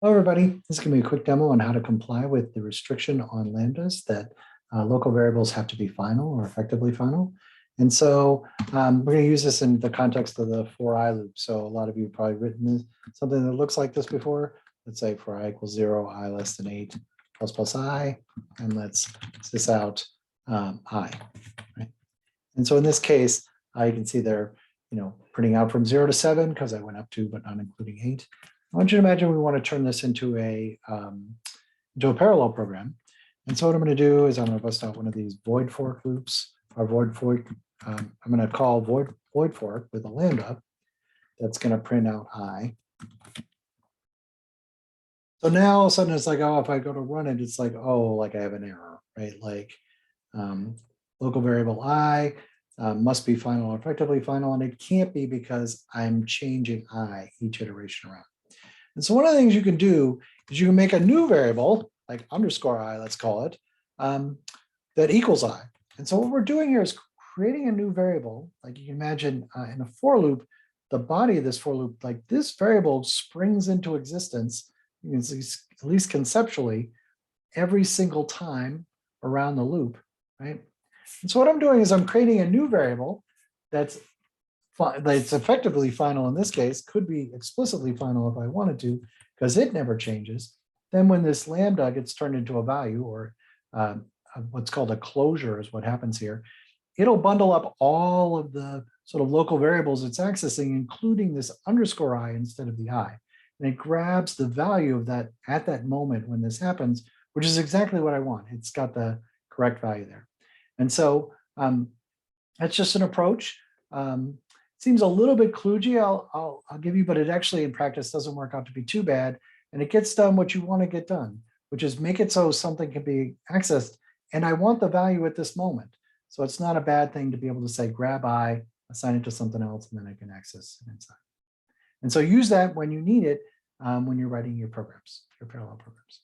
Hello, everybody. This is going to be a quick demo on how to comply with the restriction on lambdas that local variables have to be final or effectively final. And so we're going to use this in the context of the for I loop. So a lot of you have probably written this, something that looks like this before. Let's say for I equals 0, I less than 8, plus I, and let's this out I. Right? And so in this case, you can see they're printing out from 0 to 7 because I went up 2, but not including 8. I want you to imagine we want to turn this into a parallel program. And so what I'm going to do is I'm going to bust out one of these void fork loops, or void fork. I'm going to call void fork with a lambda that's going to print out I. So now all of a sudden it's like, oh, if I go to run it, it's like, oh, like I have an error, right? Like local variable I must be final or effectively final, and it can't be because I'm changing I each iteration around. And so one of the things you can do is you can make a new variable, like underscore I, let's call it, that equals I. And so what we're doing here is creating a new variable. Like you can imagine in a for loop, the body of this for loop, like this variable springs into existence, you can see, at least conceptually, every single time around the loop, right? And so what I'm doing is I'm creating a new variable that's effectively final in this case, could be explicitly final if I wanted to, because it never changes. Then when this lambda gets turned into a value, or what's called a closure is what happens here, it'll bundle up all of the sort of local variables it's accessing, including this underscore I instead of the I. And it grabs the value of that at that moment when this happens, which is exactly what I want. It's got the correct value there. And so that's just an approach. Seems a little bit kludgy, I'll give you, but it actually in practice doesn't work out to be too bad. And it gets done what you want to get done, which is make it so something can be accessed. And I want the value at this moment. So it's not a bad thing to be able to say, grab I, assign it to something else, and then I can access it inside. And so use that when you need it, when you're writing your programs, your parallel programs.